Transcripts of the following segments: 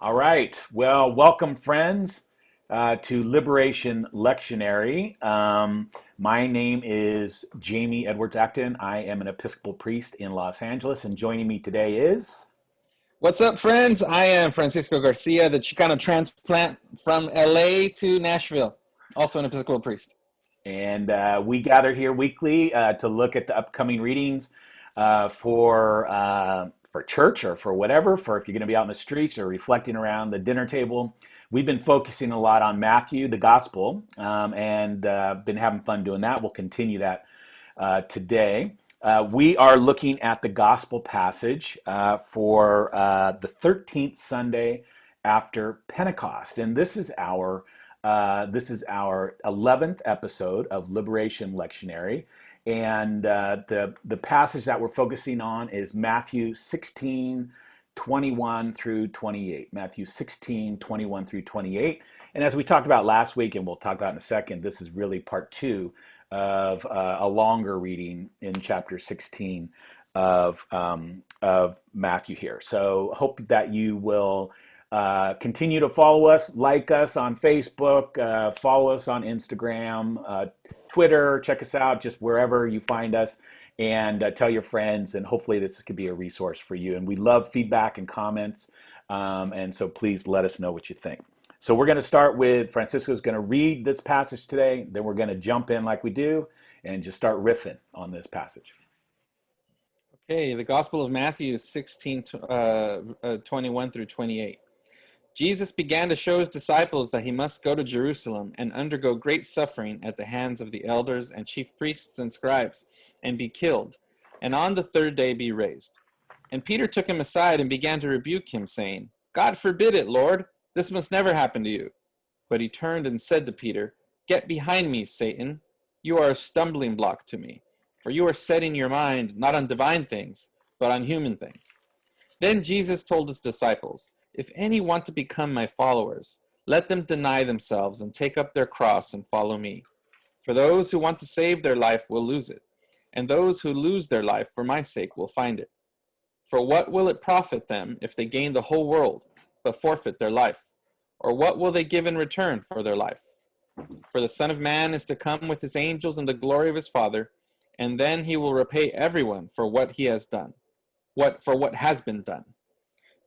All right. Well, welcome, friends, to Liberation Lectionary. My name is Jamie Edwards Acton. I am an Episcopal priest in Los Angeles, and joining me today is. What's up, friends? I am Francisco Garcia, the Chicano transplant from LA to Nashville, also an Episcopal priest. And we gather here weekly to look at the upcoming readings for church or for whatever, for if you're going to be out in the streets or reflecting around the dinner table. We've been focusing a lot on Matthew, the gospel, and been having fun doing that. We'll continue that today. We are looking at the gospel passage for the 13th Sunday after Pentecost, and this is our 11th episode of Liberation Lectionary. And the passage that we're focusing on is Matthew 16:21 through 28. Matthew 16:21 through 28. And as we talked about last week, and we'll talk about in a second, this is really part two of a longer reading in chapter 16 of Matthew here. So hope that you will continue to follow us, like us on Facebook, follow us on Instagram, Twitter, check us out just wherever you find us, and tell your friends, and hopefully this could be a resource for you. And we love feedback and comments, and so please let us know what you think. So we're going to start with Francisco's going to read this passage today, then we're going to jump in like we do and just start riffing on this passage. Okay, the Gospel of Matthew 16:21 through 28. Jesus began to show his disciples that he must go to Jerusalem and undergo great suffering at the hands of the elders and chief priests and scribes, and be killed, and on the third day be raised. And Peter took him aside and began to rebuke him, saying, "God forbid it, Lord, this must never happen to you." But he turned and said to Peter, "Get behind me, Satan. You are a stumbling block to me, for you are setting your mind not on divine things, but on human things." Then Jesus told his disciples, "If any want to become my followers, let them deny themselves and take up their cross and follow me. For those who want to save their life will lose it, and those who lose their life for my sake will find it. For what will it profit them if they gain the whole world, but forfeit their life? Or what will they give in return for their life? For the Son of Man is to come with his angels in the glory of his Father, and then he will repay everyone for what he has done, for what has been done.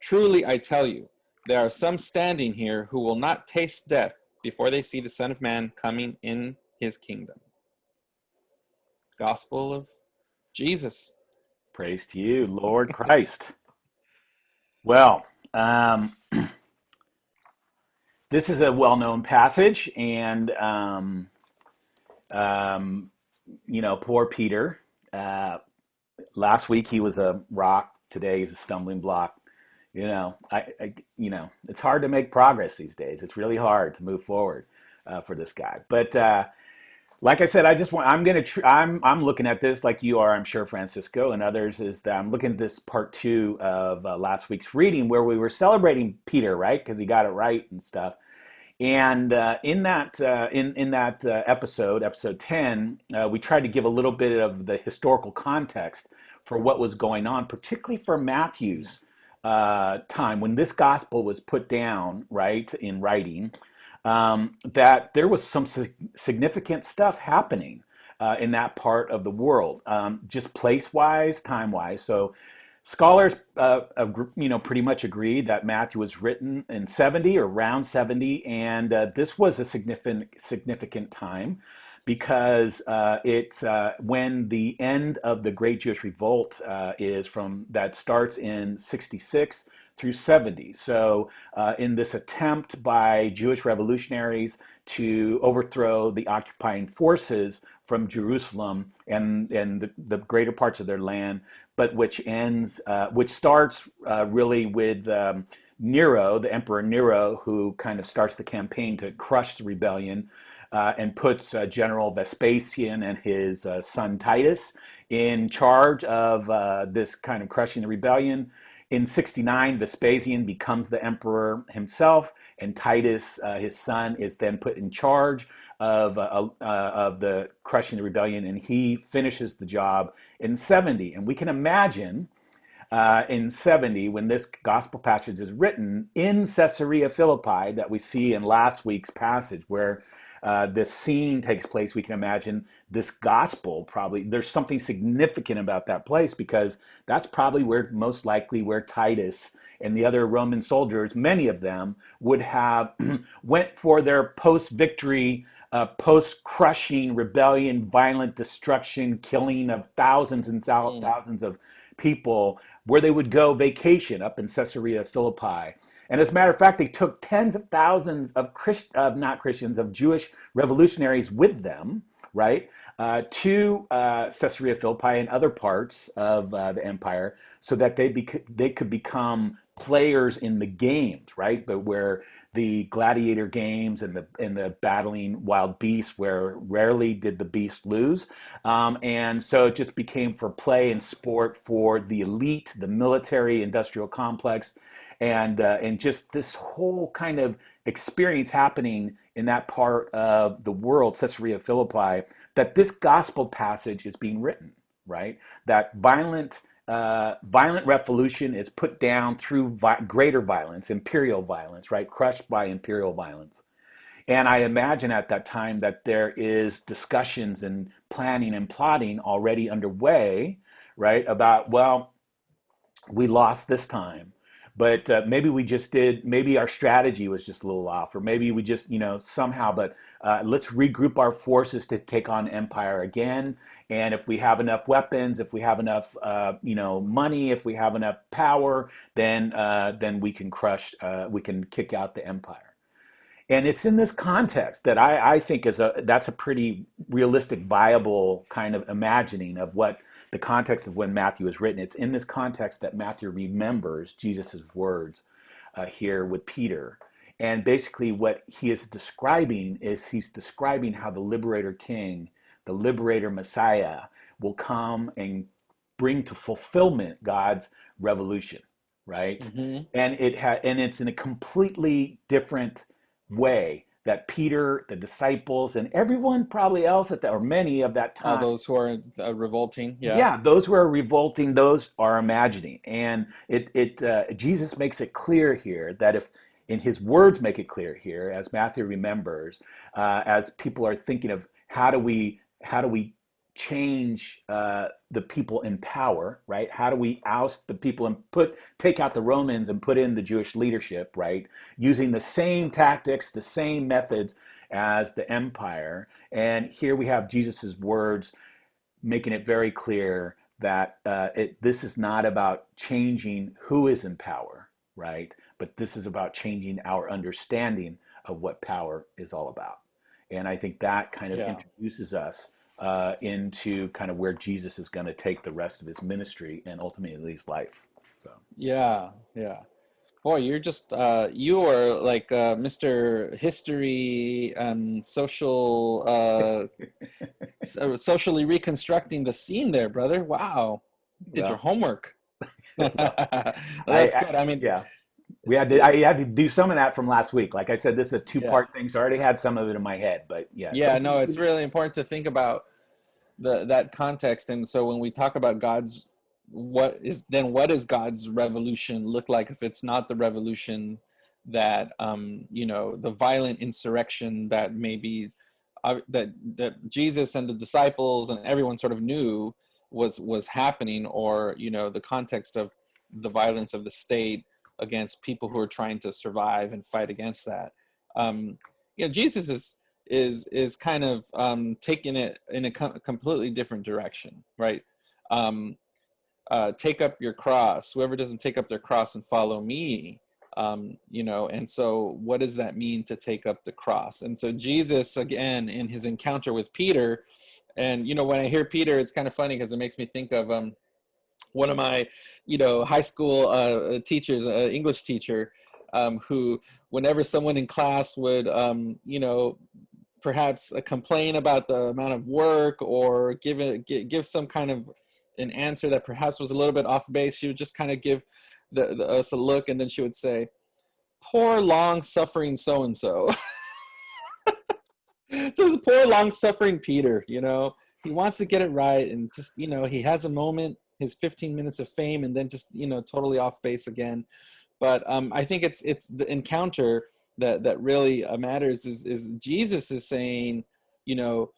Truly, I tell you, there are some standing here who will not taste death before they see the Son of Man coming in his kingdom." Gospel of Jesus. Praise to you, Lord Christ. Well, this is a well-known passage, and poor Peter. Last week he was a rock. Today he's a stumbling block. It's hard to make progress these days. It's really hard to move forward for this guy. But like I said, I'm looking at this like you are, I'm sure, Francisco, and others, is that I'm looking at this part two of last week's reading where we were celebrating Peter, right? Because he got it right and stuff. And in that episode 10, we tried to give a little bit of the historical context for what was going on, particularly for Matthew's time when this gospel was put down, right, in writing, that there was some significant stuff happening in that part of the world, just place-wise, time-wise. So scholars, pretty much agree that Matthew was written in 70 or around 70, and this was a significant time because it's when the end of the Great Jewish Revolt that starts in 66 through 70. So in this attempt by Jewish revolutionaries to overthrow the occupying forces from Jerusalem and the greater parts of their land, but which starts really with Nero, the Emperor Nero, who kind of starts the campaign to crush the rebellion and puts General Vespasian and his son Titus in charge of this kind of crushing the rebellion. In 69, Vespasian becomes the emperor himself, and Titus, his son, is then put in charge of the crushing the rebellion, and he finishes the job in 70. And we can imagine in 70, when this gospel passage is written in Caesarea Philippi, that we see in last week's passage, where this scene takes place, we can imagine this gospel probably, there's something significant about that place, because that's probably where, most likely, where Titus and the other Roman soldiers, many of them, would have went for their post-victory, post-crushing rebellion, violent destruction, killing of thousands and thousands of people, where they would go vacation up in Caesarea Philippi. And as a matter of fact, they took tens of thousands of not Christians, of Jewish revolutionaries with them, right, to Caesarea Philippi and other parts of the empire, so that they could become players in the games, right? But where the gladiator games and the battling wild beasts, where rarely did the beast lose, and so it just became for play and sport for the elite, the military industrial complex, and just this whole kind of experience happening in that part of the world, Caesarea Philippi, that this gospel passage is being written, right? That violent revolution is put down through greater violence, imperial violence, right? Crushed by imperial violence. And I imagine at that time that there is discussions and planning and plotting already underway, right? About, well, we lost this time, but maybe we just did, maybe our strategy was just a little off, or maybe we just, somehow, but let's regroup our forces to take on empire again. And if we have enough weapons, if we have enough, money, if we have enough power, then we can we can kick out the empire. And it's in this context that I think that's a pretty realistic, viable kind of imagining of what the context of when Matthew is written. It's in this context that Matthew remembers Jesus's words here with Peter. And basically what he is describing is he's describing how the liberator king, the liberator Messiah, will come and bring to fulfillment God's revolution, right? Mm-hmm. And it's in a completely different way that Peter, the disciples, and everyone probably else at that, or many of that All time, those who are revolting, yeah. yeah, those who are revolting, those are imagining. And Jesus makes it clear here that if, in his words make it clear here, as Matthew remembers, as people are thinking of how do we change the people in power, right? How do we oust the people and take out the Romans and put in the Jewish leadership, right? Using the same tactics, the same methods as the empire. And here we have Jesus's words making it very clear that this is not about changing who is in power, right? But this is about changing our understanding of what power is all about. And I think that kind of Yeah. introduces us into kind of where Jesus is going to take the rest of his ministry and ultimately his life. So Yeah, yeah. Boy, you're just you are like Mr. History and socially reconstructing the scene there, brother. Wow. Did your well, homework. well, That's good. I mean, yeah, I had to do some of that from last week. Like I said, this is a yeah. two-part thing, so I already had some of it in my head. But yeah, Yeah, no, it's really important to think about that context. And so when we talk about what is God's revolution look like if it's not the revolution that the violent insurrection that maybe that Jesus and the disciples and everyone sort of knew was happening, or the context of the violence of the state against people who are trying to survive and fight against that. Jesus is kind of taking it in a completely different direction, right? Take up your cross. Whoever doesn't take up their cross and follow me, and so what does that mean to take up the cross? And so Jesus, again, in his encounter with Peter, and when I hear Peter, it's kind of funny because it makes me think of one of my, high school teachers, English teacher, who, whenever someone in class would, perhaps complain about the amount of work or give some kind of an answer that perhaps was a little bit off base, she would just kind of give us a look, and then she would say, "Poor long-suffering so and so." So it's poor long-suffering Peter. He wants to get it right, and just he has a moment, his 15 minutes of fame, and then just totally off base again. But I think it's the encounter that really matters. Is Jesus is saying, you know,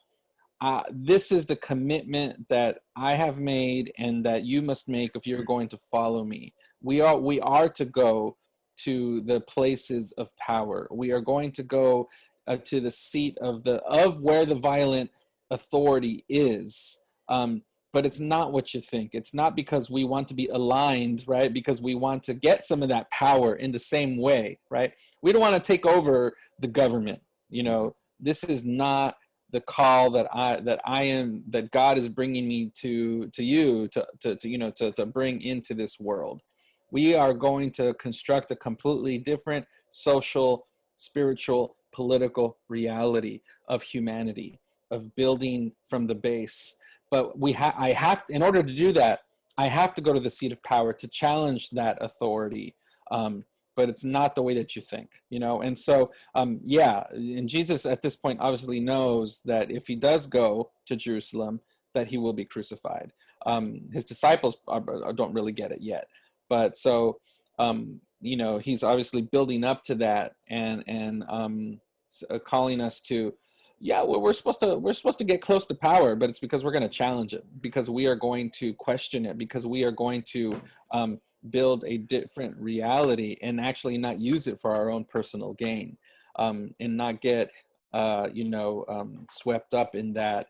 this is the commitment that I have made and that you must make if you're going to follow me. We are to go to the places of power. We are going to go to the seat of where the violent authority is. But it's not what you think. It's not because we want to be aligned, right? Because we want to get some of that power in the same way, right? We don't want to take over the government. This is not the call that God is bringing me to you to bring into this world. We are going to construct a completely different social, spiritual, political reality of humanity, of building from the base. But in order to do that, I have to go to the seat of power to challenge that authority. But it's not the way that you think, And so, and Jesus at this point obviously knows that if he does go to Jerusalem, that he will be crucified. His disciples don't really get it yet, but so, he's obviously building up to that and calling us to, we're supposed to get close to power, but it's because we're going to challenge it, because we are going to question it, because we are going to build a different reality and actually not use it for our own personal gain, and not get swept up in that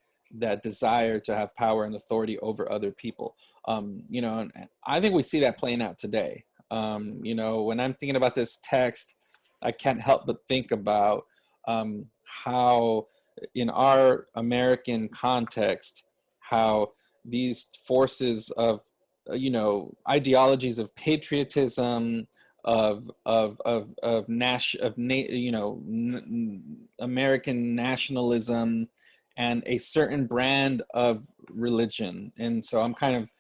desire to have power and authority over other people. And I think we see that playing out today. When I'm thinking about this text, I can't help but think about how in our American context, how these forces of ideologies of patriotism, American nationalism, and a certain brand of religion. And so I'm kind of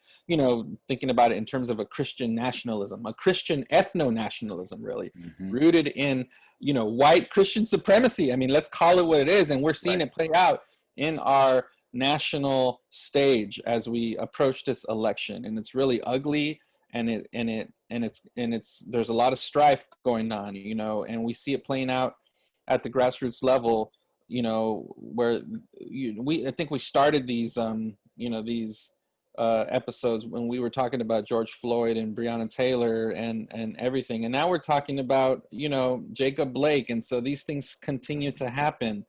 thinking about it in terms of a Christian nationalism, a Christian ethno-nationalism, really, rooted in white Christian supremacy. I mean, let's call it what it is, and we're seeing it play out in our national stage as we approach this election, and it's really ugly, and it's there's a lot of strife going on, and we see it playing out at the grassroots level, where I think we started these episodes when we were talking about George Floyd and Breonna Taylor and everything, and now we're talking about Jacob Blake, and so these things continue to happen.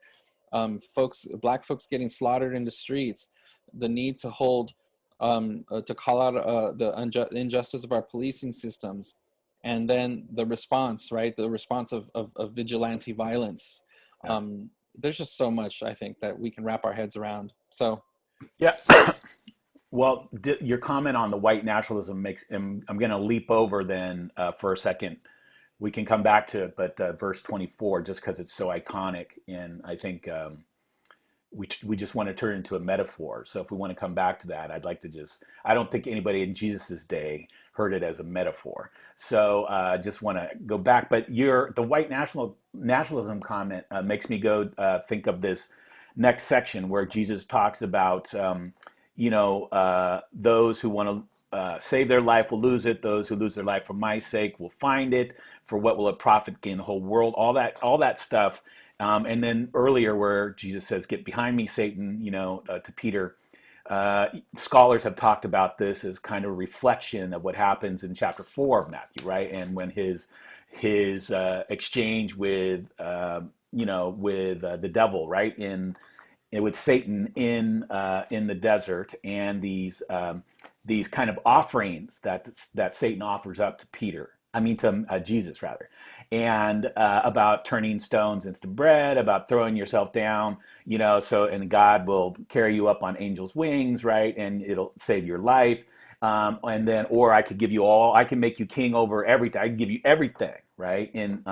Black folks getting slaughtered in the streets, the need to hold, to call out the injustice of our policing systems, and then the response, right? The response of vigilante violence. There's just so much, I think, that we can wrap our heads around. So, yeah. Well, your comment on the white nationalism makes, I'm going to leap over then for a second. We can come back to it, but verse 24, just because it's so iconic, and I think we just want to turn it into a metaphor. So if we want to come back to that, I'd like to I don't think anybody in Jesus's day heard it as a metaphor. So just want to go back. But the white nationalism comment makes me go think of this next section where Jesus talks about those who want to save their life will lose it. Those who lose their life for my sake will find it. For what will it profit gain the whole world? All that stuff. And then earlier where Jesus says, "Get behind me, Satan," to Peter. Scholars have talked about this as kind of a reflection of what happens in chapter 4 of Matthew, right? And when his exchange with the devil, right, with Satan in the desert, and these kind of offerings that Satan offers up to to Jesus rather, and about turning stones into bread, about throwing yourself down, and God will carry you up on angels' wings, right, and it'll save your life, and then, or I could give you I can make you king over everything. I can give you everything, right, and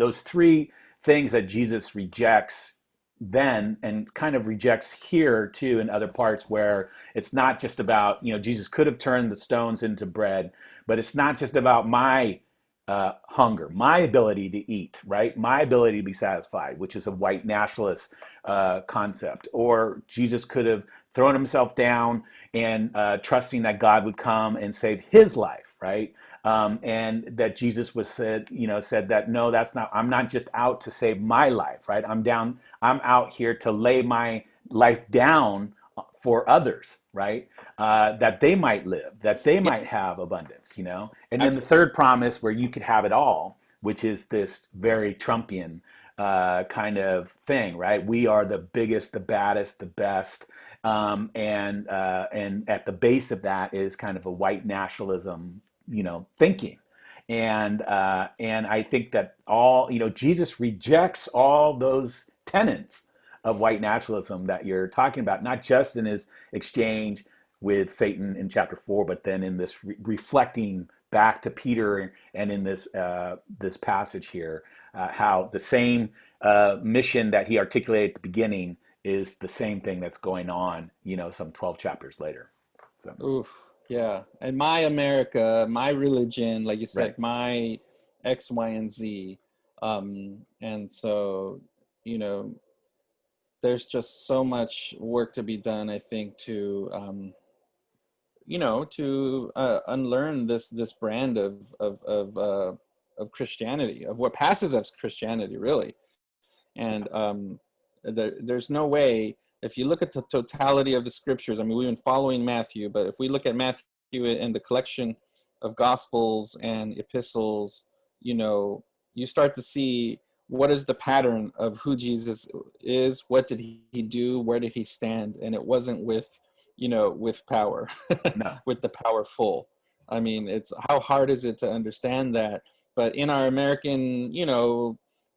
those three things that Jesus rejects then, and kind of rejects here too in other parts, where it's not just about, Jesus could have turned the stones into bread, but it's not just about my hunger, my ability to eat, right? My ability to be satisfied, which is a white nationalist concept. Or Jesus could have thrown himself down and trusting that God would come and save his life, right? And that Jesus was said that no, that's not. I'm not just out to save my life, right? I'm out here to lay my life down for others, right? That they might live, that they Yeah, might have abundance, And then the absolutely. third promise, where you could have it all, which is this very Trumpian kind of thing, right? We are the biggest, the baddest, the best, and at the base of that is kind of a white nationalism, thinking. And I think that Jesus rejects all those tenets of white nationalism that you're talking about, not just in his exchange with Satan in chapter 4, but then in this reflecting back to Peter, and in this passage here, how the same mission that he articulated at the beginning is the same thing that's going on, some 12 chapters later. So, Oof, yeah. And my America, my religion, like you right. said, my X, Y, and Z. And so, you know, there's just so much work to be done, I think, to to unlearn this brand of Christianity, of what passes as Christianity, really. And there's no way, if you look at the totality of the scriptures, I mean, we've been following Matthew, but if we look at Matthew and the collection of gospels and epistles, you start to see what is the pattern of who Jesus is, what did he do, where did he stand, and it wasn't with power, No. with the powerful. I mean, it's how hard is it to understand that? But in our American,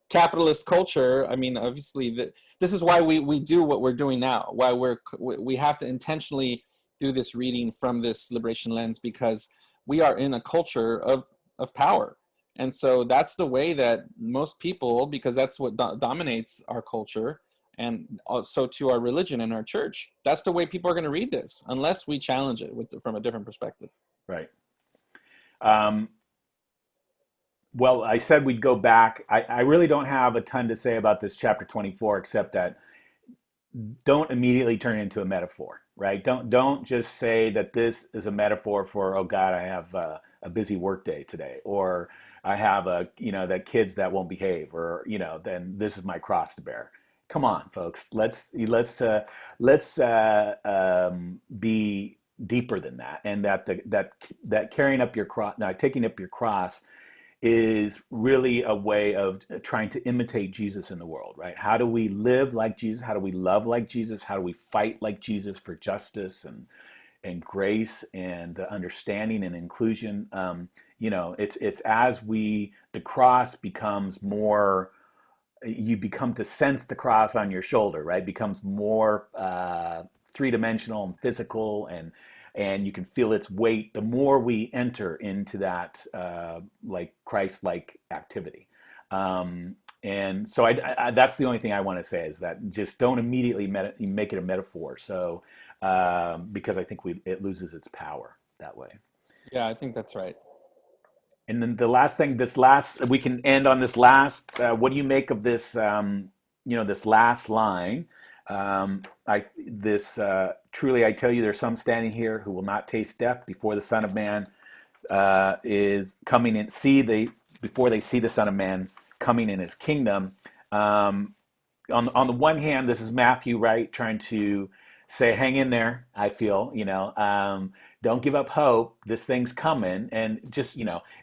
capitalist culture, I mean, obviously, this is why we do what we're doing now. Why we have to intentionally do this reading from this liberation lens, because we are in a culture of power, and so that's the way that most people, because that's what dominates our culture, and also to our religion and our church. That's the way people are going to read this, unless we challenge it from a different perspective. Right. Um, well, I said we'd go back. I really don't have a ton to say about this chapter 24, except that don't immediately turn it into a metaphor, right? Don't just say that this is a metaphor for, oh God, I have a busy work day today, or I have that kids that won't behave, or then this is my cross to bear. Come on, folks. Let's be deeper than that, and that carrying up your cross, now taking up your cross, is really a way of trying to imitate Jesus in the world, right? How do we live like Jesus? How do we love like Jesus? How do we fight like Jesus for justice and grace and understanding and inclusion? It's as the cross becomes more, you become to sense the cross on your shoulder, right? Becomes more three-dimensional and physical, and you can feel its weight the more we enter into that like Christ-like activity. And so that's the only thing I want to say, is that just don't immediately make it a metaphor. So because I think it loses its power that way. Yeah, I think that's right. And then the last thing, we can end on this last. What do you make of this? This last line. Truly I tell you, there's some standing here who will not taste death before the Son of Man is coming in. Before they see the Son of Man coming in His kingdom. On the one hand, this is Matthew, right, trying to say, hang in there. I feel, don't give up hope. This thing's coming, and just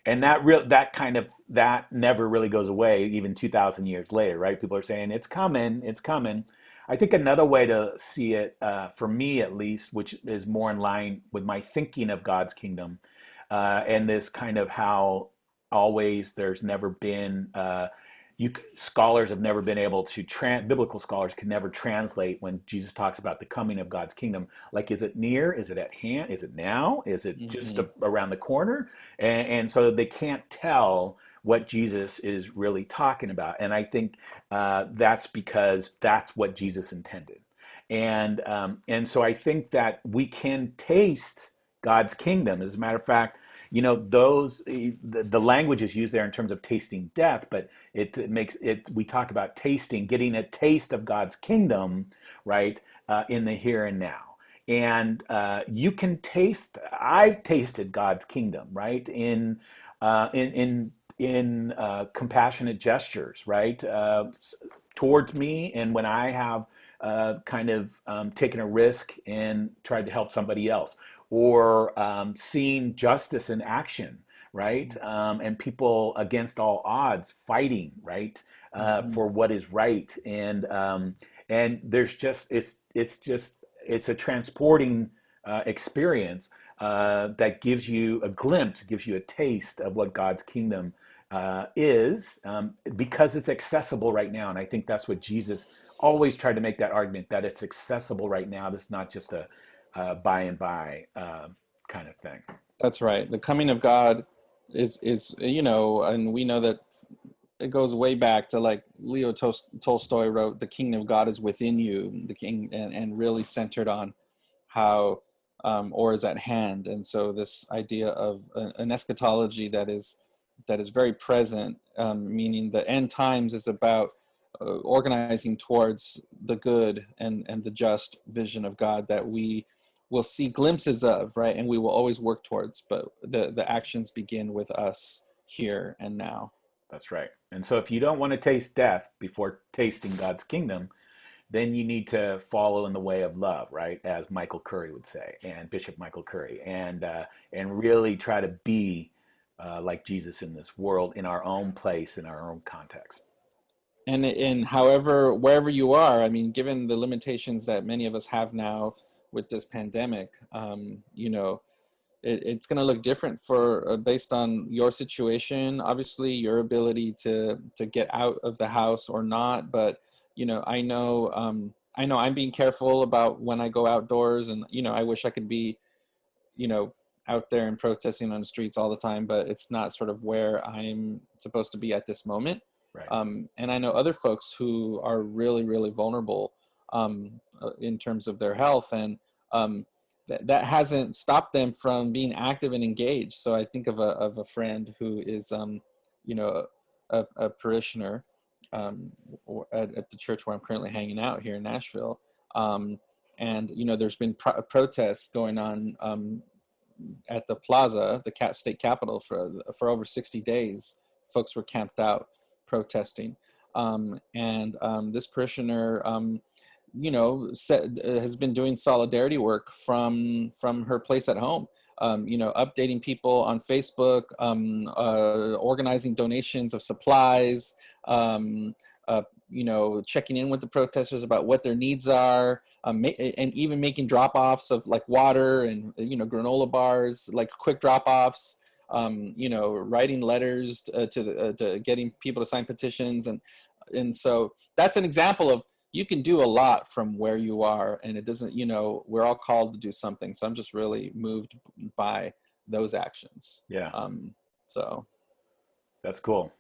and that never really goes away, even 2,000 years later, right? People are saying it's coming, it's coming. I think another way to see it, for me at least, which is more in line with my thinking of God's kingdom, and this kind of how always there's never been scholars have never been able to biblical scholars can never translate when Jesus talks about the coming of God's kingdom. Like, is it near? Is it at hand? Is it now? Is it just Hmm. around the corner? And so they can't tell what Jesus is really talking about. And I think that's because that's what Jesus intended. And so I think that we can taste God's kingdom. As a matter of fact, the language is used there in terms of tasting death, but it makes it. We talk about tasting, getting a taste of God's kingdom, right, in the here and now. And you can taste. I've tasted God's kingdom, right, in compassionate gestures, right, towards me, and when I have kind of taken a risk and tried to help somebody else, or seeing justice in action, right, and people against all odds fighting, right, Mm-hmm. for what is right, and there's just it's a transporting experience that gives you a glimpse, gives you a taste of what God's kingdom is, because it's accessible right now. And I think that's what Jesus always tried to make that argument, that it's accessible right now. This is not just a by and by kind of thing. That's right. The coming of God is and we know that it goes way back to, like, Tolstoy wrote, "The kingdom of God is within you," the king, and really centered on how, or is at hand. And so this idea of an eschatology that is very present, meaning the end times is about organizing towards the good and the just vision of God that we will see glimpses of, right? And we will always work towards, but the actions begin with us here and now. That's right. And so if you don't want to taste death before tasting God's kingdom, then you need to follow in the way of love, right? As Michael Curry would say, and Bishop Michael Curry, and really try to be like Jesus in this world, in our own place, in our own context. And in however, wherever you are, I mean, given the limitations that many of us have now with this pandemic, it's going to look different for based on your situation, obviously your ability to get out of the house or not. But I know I'm being careful about when I go outdoors, and I wish I could be you know out there and protesting on the streets all the time, but it's not sort of where I'm supposed to be at this moment. Right. And I know other folks who are really, really vulnerable in terms of their health, and that hasn't stopped them from being active and engaged. So I think of a friend who is, a parishioner at the church where I'm currently hanging out here in Nashville. And there's been protests going on at the plaza, the state capitol, for over 60 days. Folks were camped out protesting, and this parishioner, has been doing solidarity work from her place at home. Updating people on Facebook, organizing donations of supplies, checking in with the protesters about what their needs are, and even making drop-offs of, like, water and granola bars, like quick drop-offs. Writing letters to getting people to sign petitions, and so that's an example of, you can do a lot from where you are, and it doesn't. We're all called to do something. So I'm just really moved by those actions. Yeah. So That's cool.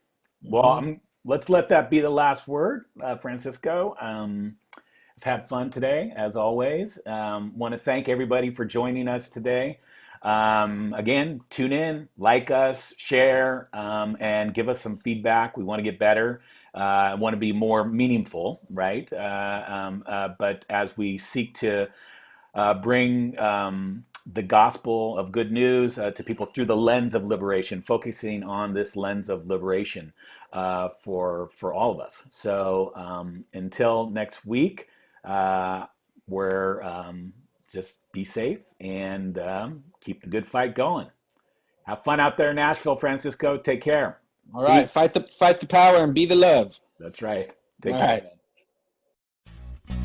Well, mhm. let's let that be the last word, Francisco. I've had fun today, as always. Want to thank everybody for joining us today. Again, tune in, like us, share, and give us some feedback. We want to get better. I want to be more meaningful, right? But as we seek to bring the gospel of good news to people through the lens of liberation, focusing on this lens of liberation for all of us. So until next week, we're just be safe and keep the good fight going. Have fun out there in Nashville, Francisco. Take care. All right, Peace. fight the power and be the love. That's right. All Take care, right. man.